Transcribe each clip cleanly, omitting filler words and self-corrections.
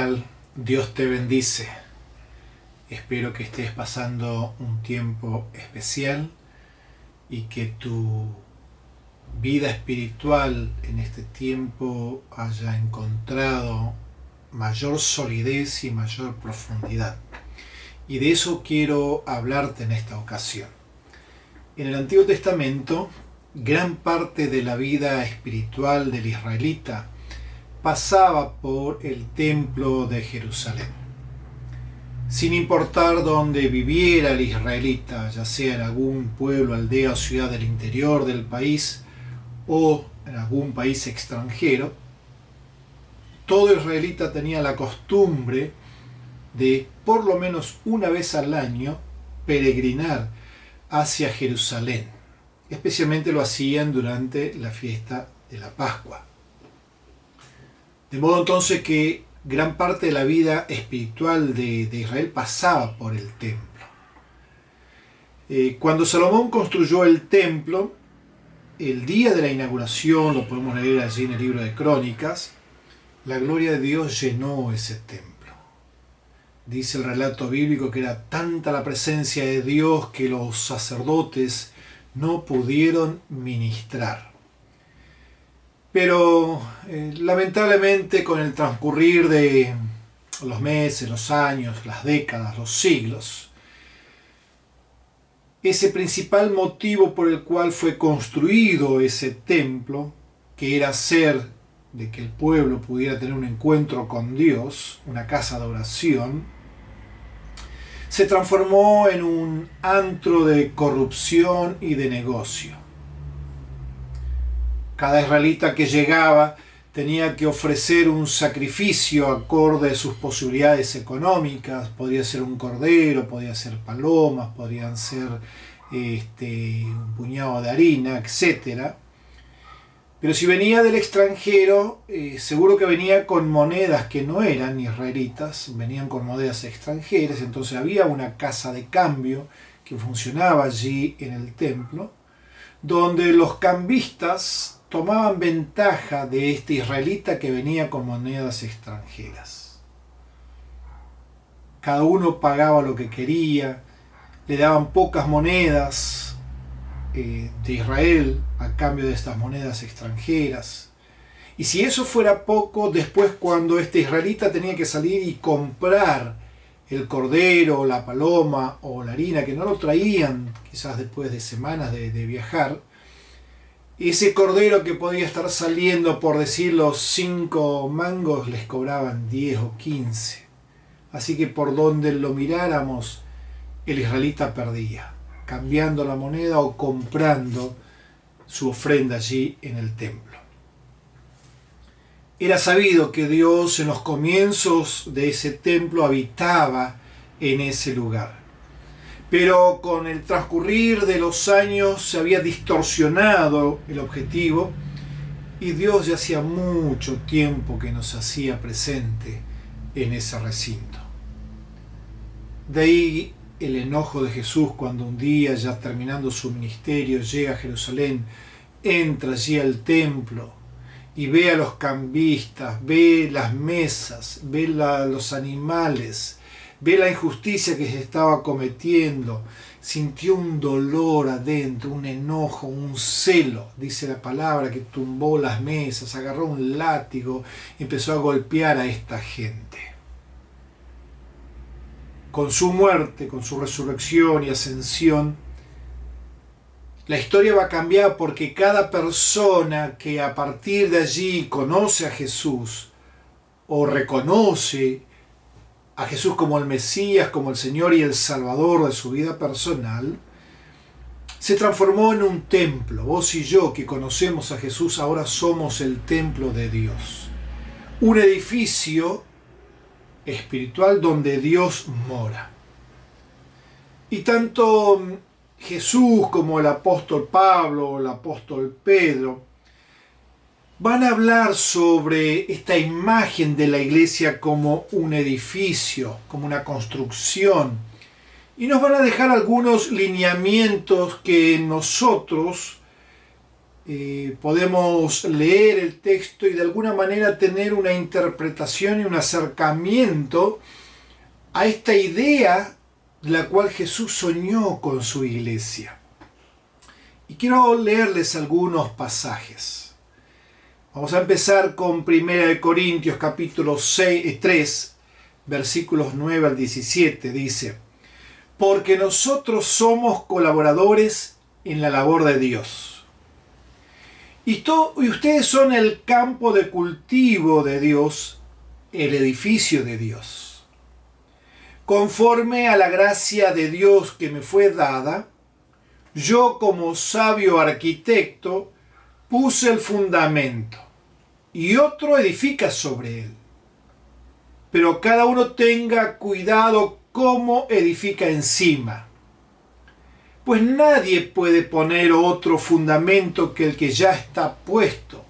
tal? Dios te bendice. Espero que estés pasando un tiempo especial y que tu vida espiritual en este tiempo haya encontrado mayor solidez y mayor profundidad. Y de eso quiero hablarte en esta ocasión. En el Antiguo Testamento, gran parte de la vida espiritual del israelita pasaba por el templo de Jerusalén. Sin importar dónde viviera el israelita, ya sea en algún pueblo, aldea o ciudad del interior del país o en algún país extranjero, todo israelita tenía la costumbre de, por lo menos una vez al año, peregrinar hacia Jerusalén. Especialmente lo hacían durante la fiesta de la Pascua. De modo entonces que gran parte de la vida espiritual de Israel pasaba por el templo. Cuando Salomón construyó el templo, el día de la inauguración, lo podemos leer allí en el libro de Crónicas, la gloria de Dios llenó ese templo. Dice el relato bíblico que era tanta la presencia de Dios que los sacerdotes no pudieron ministrar. Pero lamentablemente con el transcurrir de los meses, los años, las décadas, los siglos, ese principal motivo por el cual fue construido ese templo, que era hacer de que el pueblo pudiera tener un encuentro con Dios, una casa de oración, se transformó en un antro de corrupción y de negocio. Cada israelita que llegaba tenía que ofrecer un sacrificio acorde a sus posibilidades económicas. Podía ser un cordero, podía ser palomas, podían ser un puñado de harina, etc. Pero si venía del extranjero, seguro que venía con monedas que no eran israelitas, venían con monedas extranjeras. Entonces había una casa de cambio que funcionaba allí en el templo, donde los cambistas tomaban ventaja de este israelita que venía con monedas extranjeras. Cada uno pagaba lo que quería, le daban pocas monedas de Israel a cambio de estas monedas extranjeras. Y si eso fuera poco, después cuando este israelita tenía que salir y comprar el cordero, o la paloma o la harina, que no lo traían quizás después de semanas de viajar, ese cordero que podía estar saliendo, por decir, los 5 mangos, les cobraban 10 o 15. Así que por donde lo miráramos, el israelita perdía, cambiando la moneda o comprando su ofrenda allí en el templo. Era sabido que Dios en los comienzos de ese templo habitaba en ese lugar. Pero con el transcurrir de los años se había distorsionado el objetivo y Dios ya hacía mucho tiempo que no se hacía presente en ese recinto. De ahí el enojo de Jesús cuando un día, ya terminando su ministerio, llega a Jerusalén, entra allí al templo y ve a los cambistas, ve las mesas, ve los animales, ve la injusticia que se estaba cometiendo, sintió un dolor adentro, un enojo, un celo, dice la palabra, que tumbó las mesas, agarró un látigo y empezó a golpear a esta gente. Con su muerte, con su resurrección y ascensión, la historia va a cambiar porque cada persona que a partir de allí conoce a Jesús o reconoce a Jesús como el Mesías, como el Señor y el Salvador de su vida personal, se transformó en un templo. Vos y yo que conocemos a Jesús ahora somos el templo de Dios. Un edificio espiritual donde Dios mora. Y tanto Jesús como el apóstol Pablo o el apóstol Pedro van a hablar sobre esta imagen de la iglesia como un edificio, como una construcción. Y nos van a dejar algunos lineamientos que nosotros podemos leer el texto y de alguna manera tener una interpretación y un acercamiento a esta idea la cual Jesús soñó con su iglesia. Y quiero leerles algunos pasajes. Vamos a empezar con 1 Corintios capítulo 3, versículos 9 al 17. Dice: porque nosotros somos colaboradores en la labor de Dios. Y ustedes son el campo de cultivo de Dios, el edificio de Dios. Conforme a la gracia de Dios que me fue dada, yo como sabio arquitecto puse el fundamento y otro edifica sobre él. Pero cada uno tenga cuidado cómo edifica encima. Pues nadie puede poner otro fundamento que el que ya está puesto,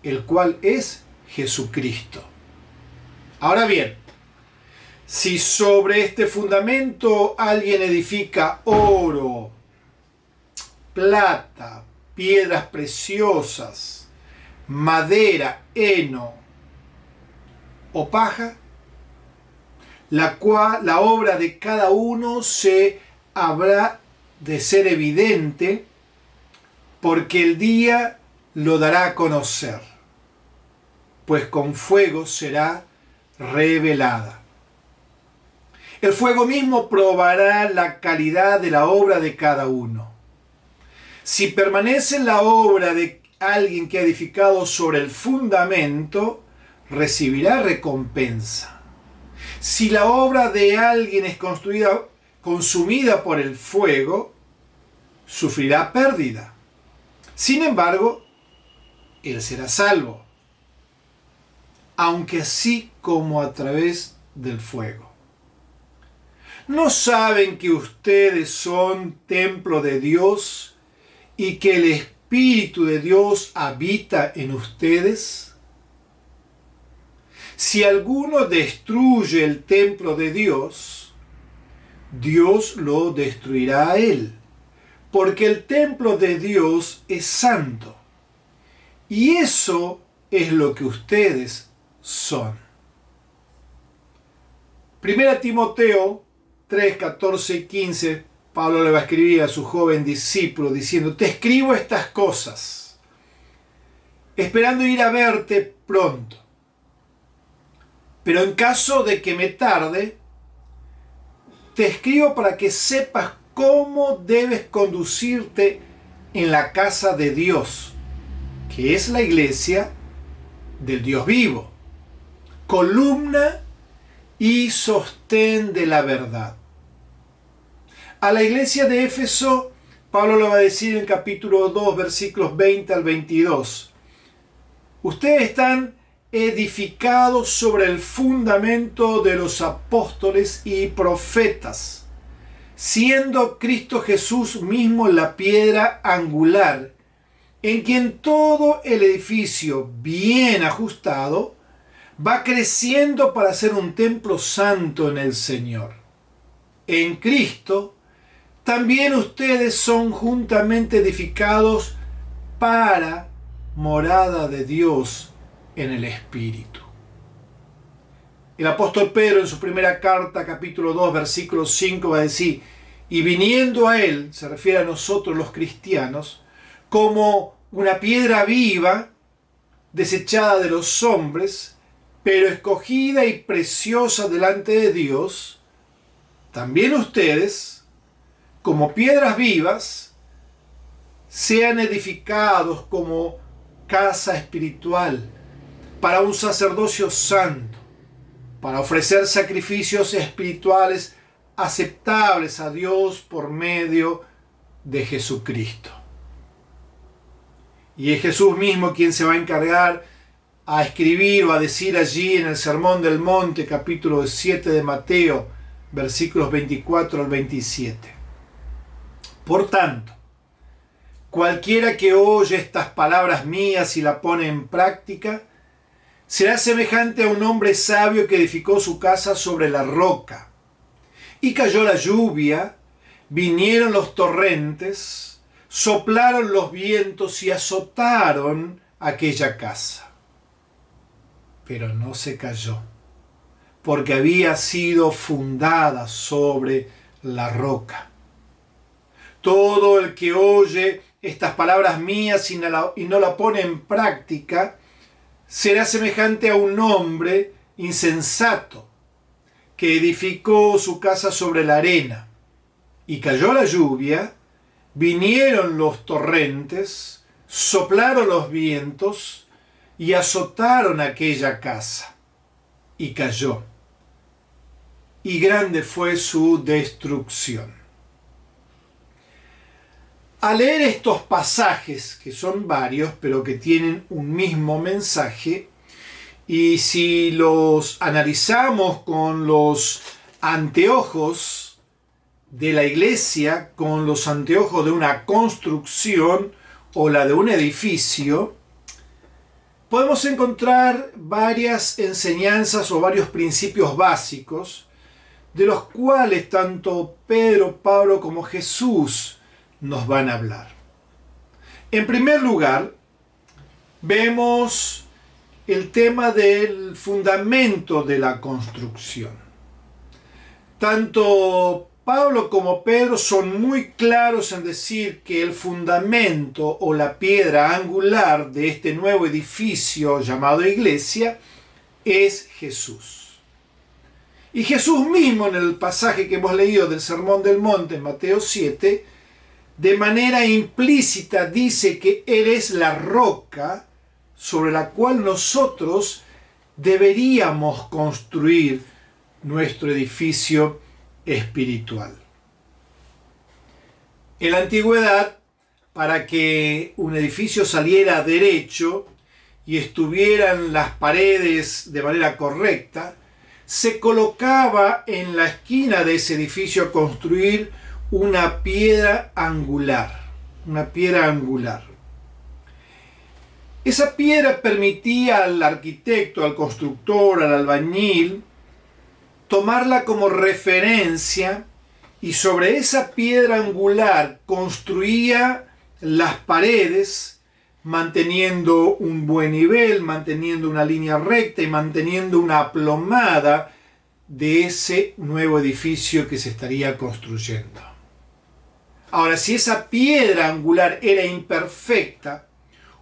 el cual es Jesucristo. Ahora bien, si sobre este fundamento alguien edifica oro, plata, piedras preciosas, madera, heno o paja, la obra de cada uno se habrá de ser evidente, porque el día lo dará a conocer, pues con fuego será revelada. El fuego mismo probará la calidad de la obra de cada uno. Si permanece la obra de alguien que ha edificado sobre el fundamento, recibirá recompensa. Si la obra de alguien es consumida por el fuego, sufrirá pérdida. Sin embargo, él será salvo, aunque así como a través del fuego. ¿No saben que ustedes son templo de Dios y que el Espíritu de Dios habita en ustedes? Si alguno destruye el templo de Dios, Dios lo destruirá a él, porque el templo de Dios es santo, y eso es lo que ustedes son. 1 Timoteo 3, 14 y 15, Pablo le va a escribir a su joven discípulo diciendo: te escribo estas cosas, esperando ir a verte pronto. Pero en caso de que me tarde, te escribo para que sepas cómo debes conducirte en la casa de Dios, que es la iglesia del Dios vivo, columna y sostén de la verdad. A la iglesia de Éfeso, Pablo lo va a decir en capítulo 2, versículos 20 al 22. Ustedes están edificados sobre el fundamento de los apóstoles y profetas, siendo Cristo Jesús mismo la piedra angular, en quien todo el edificio bien ajustado va creciendo para ser un templo santo en el Señor. En Cristo también ustedes son juntamente edificados para morada de Dios en el Espíritu. El apóstol Pedro en su primera carta, capítulo 2, versículo 5, va a decir: y viniendo a él, se refiere a nosotros los cristianos, como una piedra viva, desechada de los hombres, pero escogida y preciosa delante de Dios, también ustedes, como piedras vivas, sean edificados como casa espiritual, para un sacerdocio santo, para ofrecer sacrificios espirituales aceptables a Dios por medio de Jesucristo. Y es Jesús mismo quien se va a encargar a escribir o a decir allí en el Sermón del Monte, capítulo 7 de Mateo, versículos 24 al 27. Por tanto, cualquiera que oye estas palabras mías y la pone en práctica, será semejante a un hombre sabio que edificó su casa sobre la roca. Y cayó la lluvia, vinieron los torrentes, soplaron los vientos y azotaron aquella casa. Pero no se cayó, porque había sido fundada sobre la roca. Todo el que oye estas palabras mías y no la pone en práctica, será semejante a un hombre insensato que edificó su casa sobre la arena. Y cayó la lluvia, vinieron los torrentes, soplaron los vientos y azotaron aquella casa. Y cayó. Y grande fue su destrucción. Al leer estos pasajes, que son varios, pero que tienen un mismo mensaje, y si los analizamos con los anteojos de la iglesia, con los anteojos de una construcción o la de un edificio, podemos encontrar varias enseñanzas o varios principios básicos, de los cuales tanto Pedro, Pablo como Jesús nos van a hablar. En primer lugar, vemos el tema del fundamento de la construcción. Tanto Pablo como Pedro son muy claros en decir que el fundamento o la piedra angular de este nuevo edificio llamado iglesia es Jesús. Y Jesús mismo, en el pasaje que hemos leído del Sermón del Monte en Mateo 7, de manera implícita dice que Él es la roca sobre la cual nosotros deberíamos construir nuestro edificio espiritual. En la antigüedad, para que un edificio saliera derecho y estuvieran las paredes de manera correcta, se colocaba en la esquina de ese edificio a construir una piedra angular. Esa piedra permitía al arquitecto, al constructor, al albañil, tomarla como referencia y sobre esa piedra angular construía las paredes, manteniendo un buen nivel, manteniendo una línea recta y manteniendo una aplomada de ese nuevo edificio que se estaría construyendo. Ahora, si esa piedra angular era imperfecta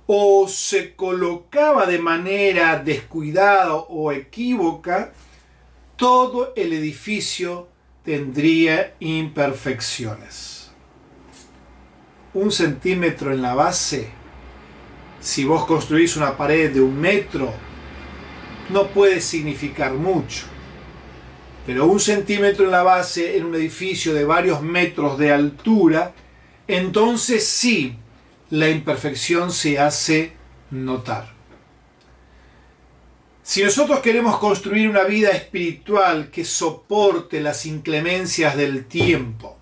o se colocaba de manera descuidada o equívoca, todo el edificio tendría imperfecciones. 1 centímetro en la base, si vos construís una pared de 1 metro, no puede significar mucho. Pero 1 centímetro en la base en un edificio de varios metros de altura, entonces sí, la imperfección se hace notar. Si nosotros queremos construir una vida espiritual que soporte las inclemencias del tiempo,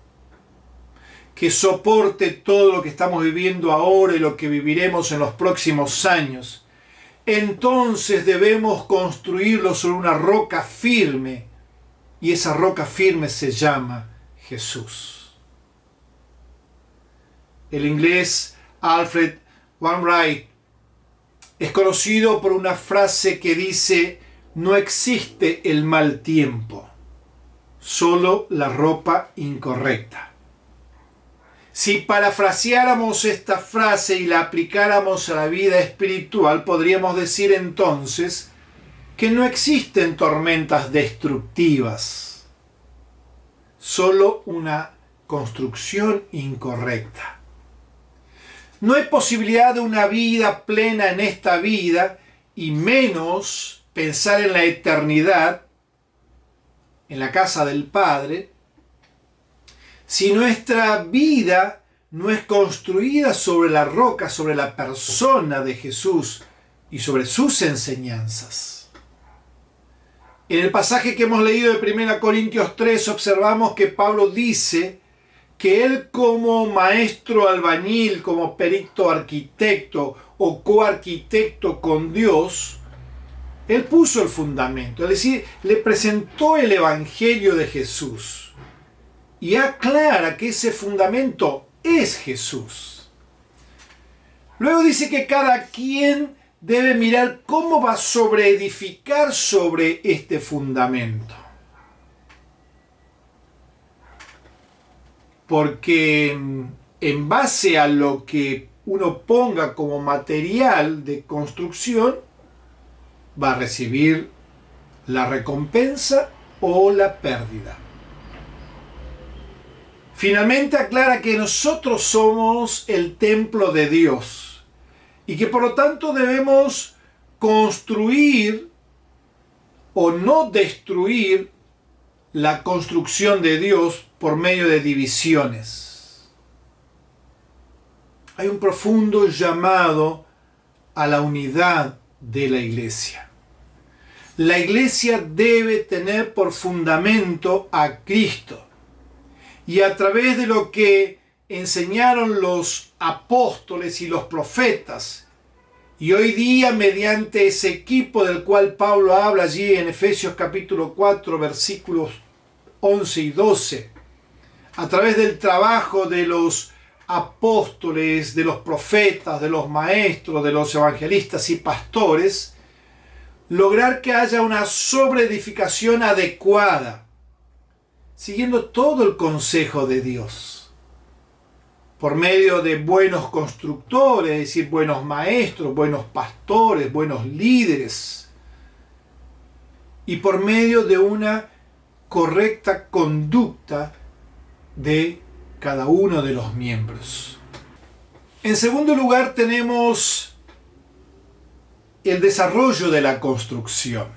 que soporte todo lo que estamos viviendo ahora y lo que viviremos en los próximos años, entonces debemos construirlo sobre una roca firme, y esa roca firme se llama Jesús. El inglés Alfred Wainwright es conocido por una frase que dice: no existe el mal tiempo, solo la ropa incorrecta. Si parafraseáramos esta frase y la aplicáramos a la vida espiritual, podríamos decir entonces que no existen tormentas destructivas, solo una construcción incorrecta. No hay posibilidad de una vida plena en esta vida, y menos pensar en la eternidad, en la casa del Padre, si nuestra vida no es construida sobre la roca, sobre la persona de Jesús y sobre sus enseñanzas. En el pasaje que hemos leído de 1 Corintios 3 observamos que Pablo dice que él, como maestro albañil, como perito arquitecto o coarquitecto con Dios, él puso el fundamento, es decir, le presentó el evangelio de Jesús y aclara que ese fundamento es Jesús. Luego dice que cada quien debe mirar cómo va a sobreedificar sobre este fundamento. Porque en base a lo que uno ponga como material de construcción, va a recibir la recompensa o la pérdida. Finalmente aclara que nosotros somos el templo de Dios y que por lo tanto debemos construir o no destruir la construcción de Dios por medio de divisiones. Hay un profundo llamado a la unidad de la iglesia. La iglesia debe tener por fundamento a Cristo. Y a través de lo que enseñaron los apóstoles y los profetas, y hoy día mediante ese equipo del cual Pablo habla allí en Efesios capítulo 4, versículos 11 y 12, a través del trabajo de los apóstoles, de los profetas, de los maestros, de los evangelistas y pastores, lograr que haya una sobreedificación adecuada, siguiendo todo el consejo de Dios, por medio de buenos constructores, es decir, buenos maestros, buenos pastores, buenos líderes, y por medio de una correcta conducta de cada uno de los miembros. En segundo lugar, tenemos el desarrollo de la construcción.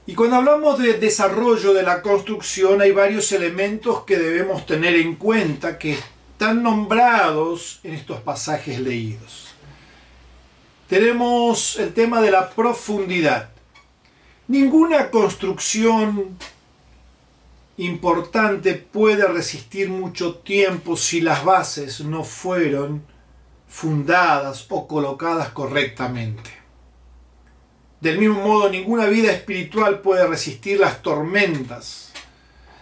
Y cuando hablamos de desarrollo de la construcción, hay varios elementos que debemos tener en cuenta que están nombrados en estos pasajes leídos. Tenemos el tema de la profundidad. Ninguna construcción importante puede resistir mucho tiempo si las bases no fueron fundadas o colocadas correctamente. Del mismo modo, ninguna vida espiritual puede resistir las tormentas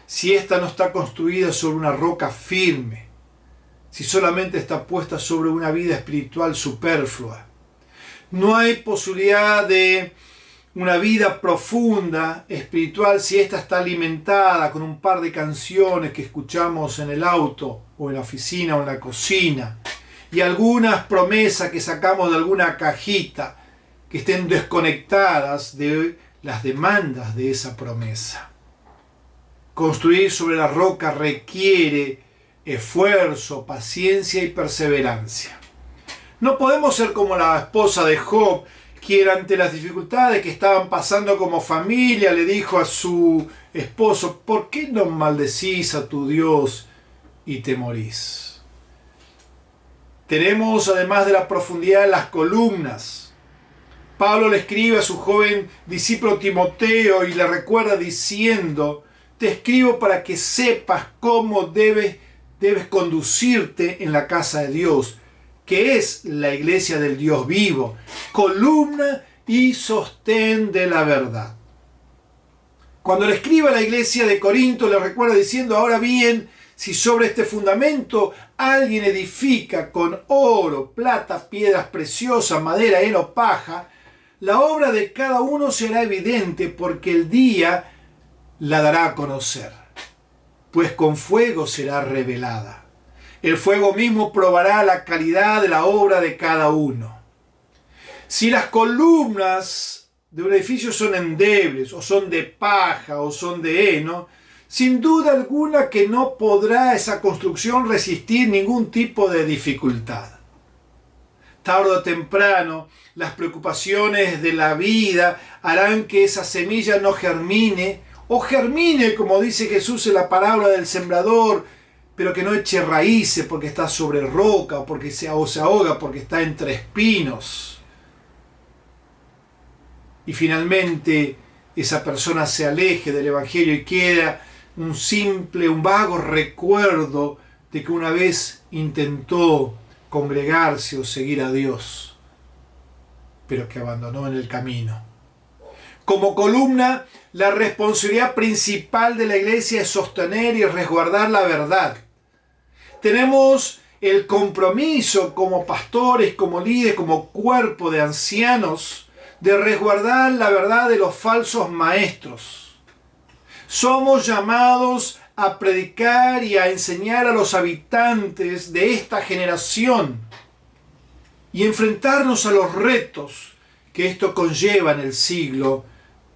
si ésta no está construida sobre una roca firme, si solamente está puesta sobre una vida espiritual superflua. No hay posibilidad de una vida profunda espiritual si ésta está alimentada con un par de canciones que escuchamos en el auto o en la oficina o en la cocina y algunas promesas que sacamos de alguna cajita que estén desconectadas de las demandas de esa promesa. Construir sobre la roca requiere esfuerzo, paciencia y perseverancia. No podemos ser como la esposa de Job, quien ante las dificultades que estaban pasando como familia le dijo a su esposo: ¿por qué no maldecís a tu Dios y te morís? Tenemos, además de la profundidad de las columnas, Pablo le escribe a su joven discípulo Timoteo y le recuerda diciendo: te escribo para que sepas cómo debes conducirte en la casa de Dios, que es la iglesia del Dios vivo, columna y sostén de la verdad. Cuando le escribe a la iglesia de Corinto, le recuerda diciendo: ahora bien, si sobre este fundamento alguien edifica con oro, plata, piedras preciosas, madera, heno, paja, la obra de cada uno será evidente, porque el día la dará a conocer, pues con fuego será revelada. El fuego mismo probará la calidad de la obra de cada uno. Si las columnas de un edificio son endebles, o son de paja, o son de heno, sin duda alguna que no podrá esa construcción resistir ningún tipo de dificultad. Tarde o temprano, las preocupaciones de la vida harán que esa semilla no germine, o germine, como dice Jesús en la parábola del sembrador, pero que no eche raíces porque está sobre roca, o porque se ahoga porque está entre espinos. Y finalmente esa persona se aleje del Evangelio y queda un vago recuerdo de que una vez intentó congregarse o seguir a Dios, pero que abandonó en el camino. Como columna, la responsabilidad principal de la iglesia es sostener y resguardar la verdad. Tenemos el compromiso como pastores, como líderes, como cuerpo de ancianos, de resguardar la verdad de los falsos maestros. Somos llamados a predicar y a enseñar a los habitantes de esta generación y enfrentarnos a los retos que esto conlleva en el siglo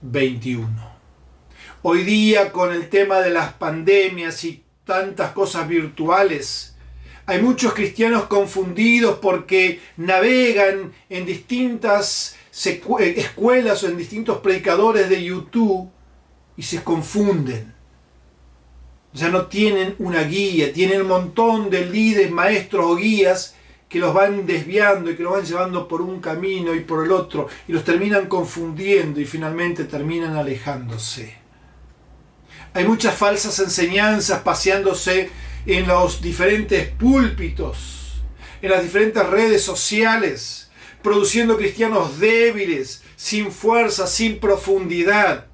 XXI. Hoy día, con el tema de las pandemias y tantas cosas virtuales, hay muchos cristianos confundidos porque navegan en distintas escuelas o en distintos predicadores de YouTube y se confunden. Ya no tienen una guía, tienen un montón de líderes, maestros o guías que los van desviando y que los van llevando por un camino y por el otro y los terminan confundiendo y finalmente terminan alejándose. Hay muchas falsas enseñanzas paseándose en los diferentes púlpitos, en las diferentes redes sociales, produciendo cristianos débiles, sin fuerza, sin profundidad,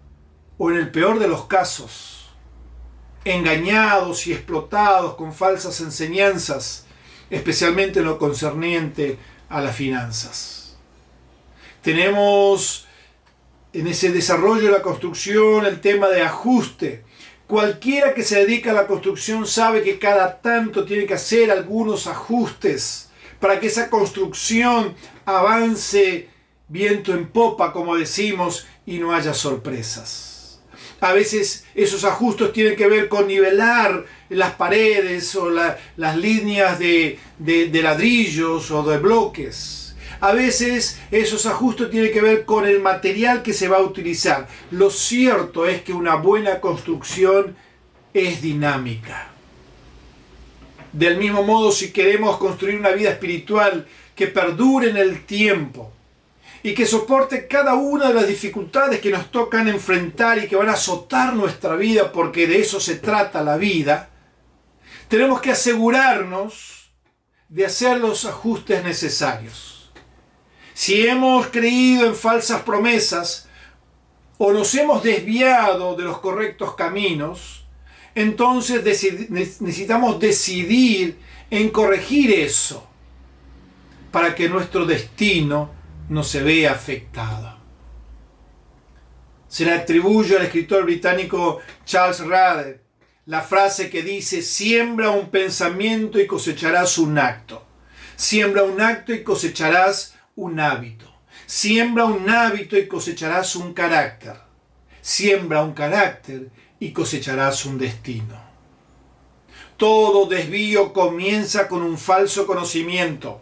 o en el peor de los casos, engañados y explotados con falsas enseñanzas, especialmente en lo concerniente a las finanzas. Tenemos en ese desarrollo de la construcción el tema de ajuste. Cualquiera que se dedica a la construcción sabe que cada tanto tiene que hacer algunos ajustes para que esa construcción avance viento en popa, como decimos, y no haya sorpresas. A veces esos ajustes tienen que ver con nivelar las paredes o las líneas de ladrillos o de bloques. A veces esos ajustes tienen que ver con el material que se va a utilizar. Lo cierto es que una buena construcción es dinámica. Del mismo modo, si queremos construir una vida espiritual que perdure en el tiempo y que soporte cada una de las dificultades que nos tocan enfrentar y que van a azotar nuestra vida, porque de eso se trata la vida, tenemos que asegurarnos de hacer los ajustes necesarios. Si hemos creído en falsas promesas o nos hemos desviado de los correctos caminos, entonces necesitamos decidir en corregir eso para que nuestro destino no se vea afectado. Se le atribuye al escritor británico Charles Rader la frase que dice: siembra un pensamiento y cosecharás un acto. Siembra un acto y cosecharás un hábito. Siembra un hábito y cosecharás un carácter. Siembra un carácter y cosecharás un destino. Todo desvío comienza con un falso conocimiento.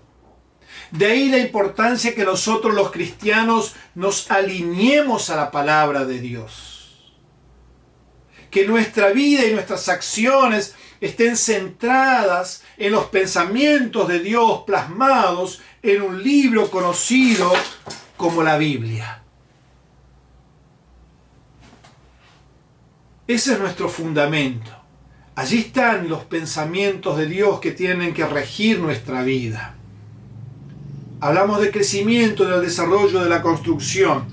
De ahí la importancia que nosotros los cristianos nos alineemos a la palabra de Dios. Que nuestra vida y nuestras acciones estén centradas en los pensamientos de Dios plasmados en un libro conocido como la Biblia. Ese es nuestro fundamento. Allí están los pensamientos de Dios que tienen que regir nuestra vida. Hablamos de crecimiento, del desarrollo de la construcción.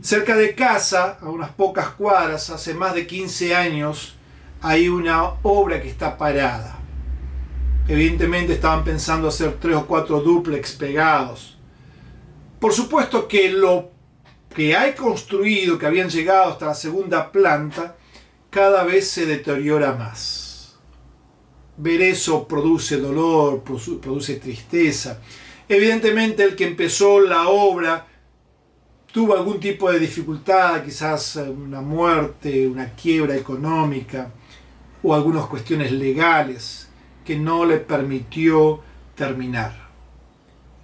Cerca de casa, a unas pocas cuadras, hace más de 15 años, hay una obra que está parada. Evidentemente estaban pensando hacer 3 o 4 dúplex pegados. Por supuesto que lo que hay construido, que habían llegado hasta la segunda planta, cada vez se deteriora más. Ver eso produce dolor, produce tristeza. Evidentemente el que empezó la obra tuvo algún tipo de dificultad, quizás una muerte, una quiebra económica o algunas cuestiones legales que no le permitió terminar.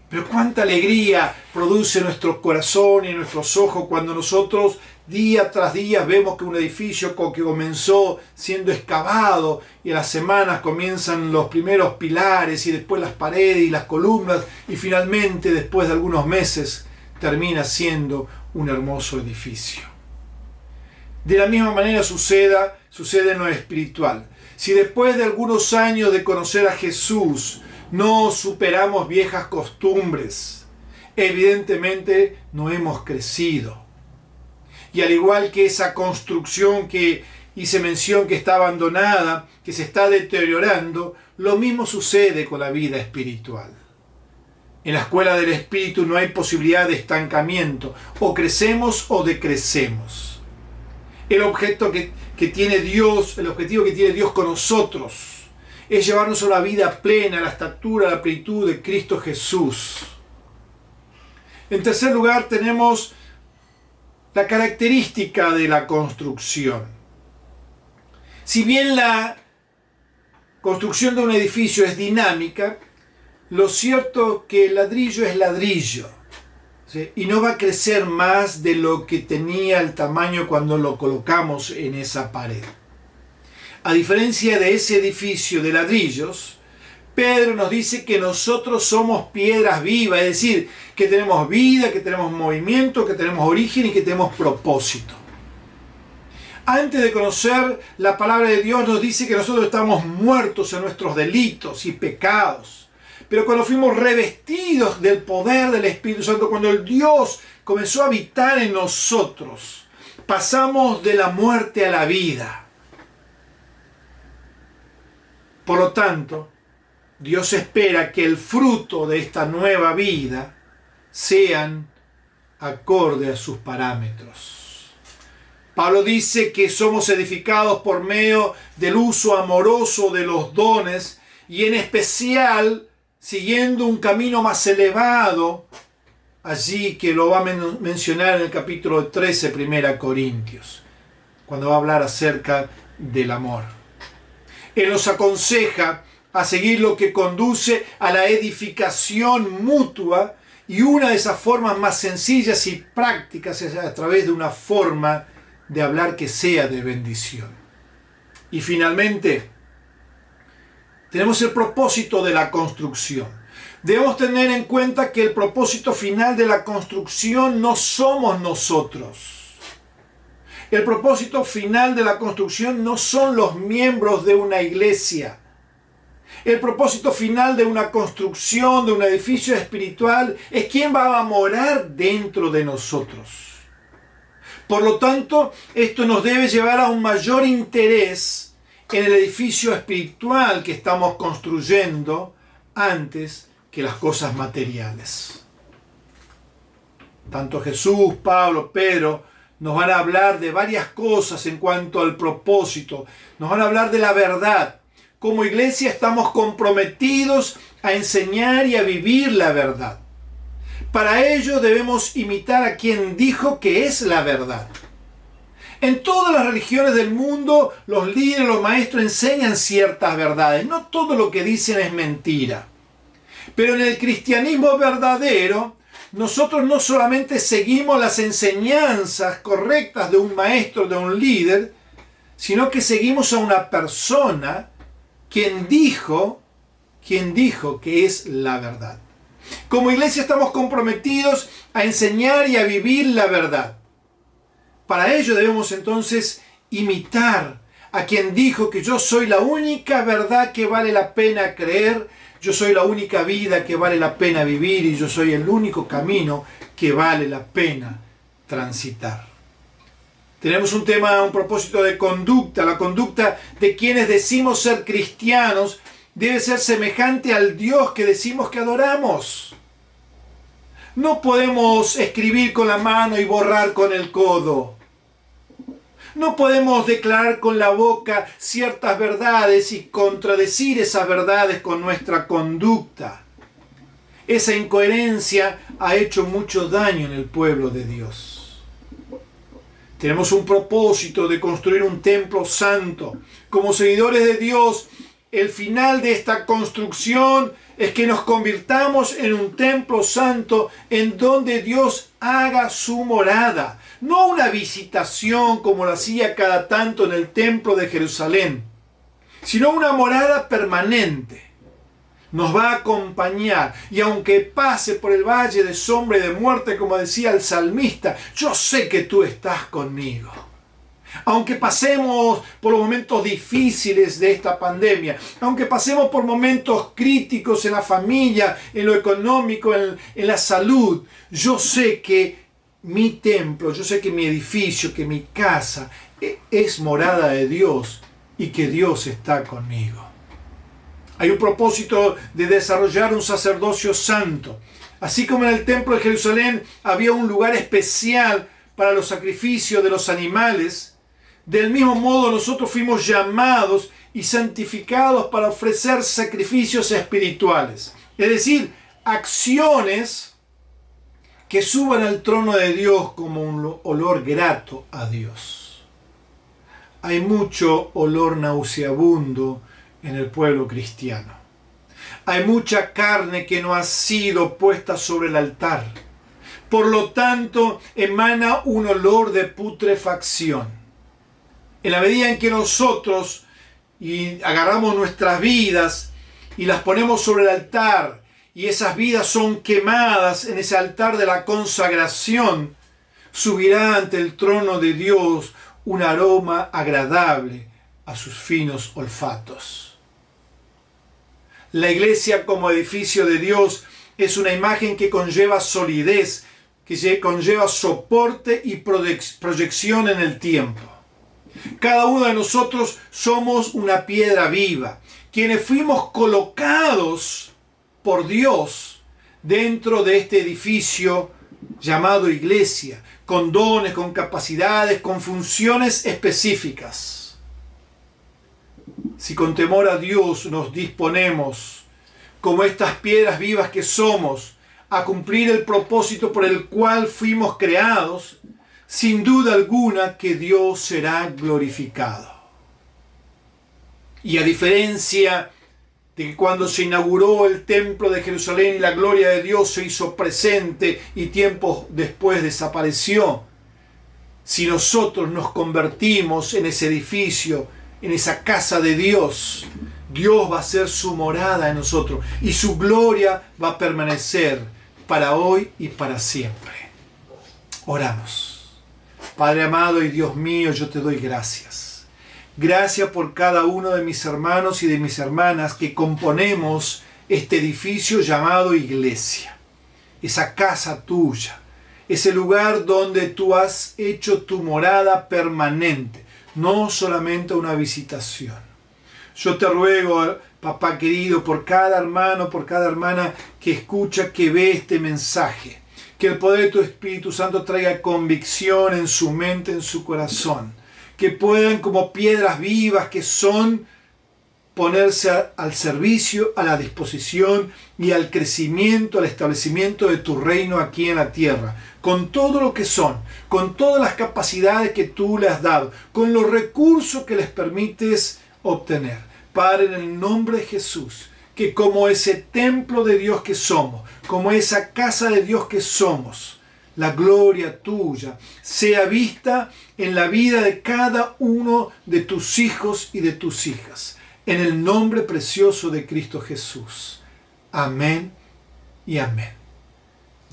Pero cuánta alegría produce nuestro corazón y nuestros ojos cuando nosotros día tras día vemos que un edificio que comenzó siendo excavado y a las semanas comienzan los primeros pilares y después las paredes y las columnas y finalmente después de algunos meses termina siendo un hermoso edificio. De la misma manera sucede en lo espiritual. Si después de algunos años de conocer a Jesús no superamos viejas costumbres, evidentemente no hemos crecido. Y al igual que esa construcción que hice mención que está abandonada, que se está deteriorando, lo mismo sucede con la vida espiritual. En la escuela del Espíritu no hay posibilidad de estancamiento, o crecemos o decrecemos. El objetivo que tiene Dios con nosotros es llevarnos a una vida plena, a la estatura, a la plenitud de Cristo Jesús. En tercer lugar, tenemos la característica de la construcción. Si bien la construcción de un edificio es dinámica, lo cierto es que el ladrillo es ladrillo, ¿sí? Y no va a crecer más de lo que tenía el tamaño cuando lo colocamos en esa pared. A diferencia de ese edificio de ladrillos, Pedro nos dice que nosotros somos piedras vivas, es decir, que tenemos vida, que tenemos movimiento, que tenemos origen y que tenemos propósito. Antes de conocer la palabra de Dios nos dice que nosotros estamos muertos en nuestros delitos y pecados. Pero cuando fuimos revestidos del poder del Espíritu Santo, cuando el Dios comenzó a habitar en nosotros, pasamos de la muerte a la vida. Por lo tanto, Dios espera que el fruto de esta nueva vida sean acorde a sus parámetros. Pablo dice que somos edificados por medio del uso amoroso de los dones y en especial siguiendo un camino más elevado, allí que lo va a mencionar en el capítulo 13, 1 Corintios, cuando va a hablar acerca del amor. Él nos aconseja a seguir lo que conduce a la edificación mutua, y una de esas formas más sencillas y prácticas es a través de una forma de hablar que sea de bendición. Y finalmente, tenemos el propósito de la construcción. Debemos tener en cuenta que el propósito final de la construcción no somos nosotros. El propósito final de la construcción no son los miembros de una iglesia. El propósito final de una construcción, de un edificio espiritual, es quién va a morar dentro de nosotros. Por lo tanto, esto nos debe llevar a un mayor interés en el edificio espiritual que estamos construyendo antes que las cosas materiales. Tanto Jesús, Pablo, Pedro nos van a hablar de varias cosas en cuanto al propósito. Nos van a hablar de la verdad. Como iglesia estamos comprometidos a enseñar y a vivir la verdad. Para ello debemos imitar a quien dijo que es la verdad. En todas las religiones del mundo, los líderes, los maestros enseñan ciertas verdades. No todo lo que dicen es mentira. Pero en el cristianismo verdadero, nosotros no solamente seguimos las enseñanzas correctas de un maestro, de un líder, sino que seguimos a una persona quien dijo que es la verdad. Como iglesia estamos comprometidos a enseñar y a vivir la verdad. Para ello debemos entonces imitar a quien dijo que yo soy la única verdad que vale la pena creer, yo soy la única vida que vale la pena vivir y yo soy el único camino que vale la pena transitar. Tenemos un propósito de conducta. La conducta de quienes decimos ser cristianos debe ser semejante al Dios que decimos que adoramos. No podemos escribir con la mano y borrar con el codo. No podemos declarar con la boca ciertas verdades y contradecir esas verdades con nuestra conducta. Esa incoherencia ha hecho mucho daño en el pueblo de Dios. Tenemos un propósito de construir un templo santo. Como seguidores de Dios, el final de esta construcción es que nos convirtamos en un templo santo en donde Dios haga su morada. No una visitación como lo hacía cada tanto en el templo de Jerusalén, sino una morada permanente. Nos va a acompañar y aunque pase por el valle de sombra y de muerte, como decía el salmista, yo sé que tú estás conmigo. Aunque pasemos por los momentos difíciles de esta pandemia, aunque pasemos por momentos críticos en la familia, en lo económico, en la salud, yo sé que mi templo, yo sé que mi edificio, que mi casa es morada de Dios y que Dios está conmigo. Hay un propósito de desarrollar un sacerdocio santo. Así como en el templo de Jerusalén había un lugar especial para los sacrificios de los animales, del mismo modo nosotros fuimos llamados y santificados para ofrecer sacrificios espirituales. Es decir, acciones que suban al trono de Dios como un olor grato a Dios. Hay mucho olor nauseabundo en el pueblo cristiano. Hay mucha carne que no ha sido puesta sobre el altar. Por lo tanto, emana un olor de putrefacción. En la medida en que nosotros agarramos nuestras vidas y las ponemos sobre el altar, y esas vidas son quemadas en ese altar de la consagración, subirá ante el trono de Dios un aroma agradable a sus finos olfatos. La iglesia como edificio de Dios es una imagen que conlleva solidez, que conlleva soporte y proyección en el tiempo. Cada uno de nosotros somos una piedra viva, quienes fuimos colocados por Dios dentro de este edificio llamado iglesia, con dones, con capacidades, con funciones específicas. Si con temor a Dios nos disponemos, como estas piedras vivas que somos, a cumplir el propósito por el cual fuimos creados, sin duda alguna que Dios será glorificado. Y a diferencia de que cuando se inauguró el templo de Jerusalén y la gloria de Dios se hizo presente y tiempo después desapareció, si nosotros nos convertimos en ese edificio, en esa casa de Dios, Dios va a ser su morada en nosotros y su gloria va a permanecer para hoy y para siempre. Oramos. Padre amado y Dios mío, yo te doy gracias. Gracias por cada uno de mis hermanos y de mis hermanas que componemos este edificio llamado iglesia. Esa casa tuya, ese lugar donde tú has hecho tu morada permanente, no solamente una visitación. Yo te ruego, papá querido, por cada hermano, por cada hermana que escucha, que ve este mensaje, que el poder de tu Espíritu Santo traiga convicción en su mente, en su corazón, que puedan como piedras vivas que son, ponerse al servicio, a la disposición y al crecimiento, al establecimiento de tu reino aquí en la tierra, con todo lo que son, con todas las capacidades que tú les has dado, con los recursos que les permites obtener. Padre, en el nombre de Jesús, que como ese templo de Dios que somos, como esa casa de Dios que somos, la gloria tuya sea vista en la vida de cada uno de tus hijos y de tus hijas. En el nombre precioso de Cristo Jesús. Amén y amén.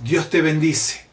Dios te bendice.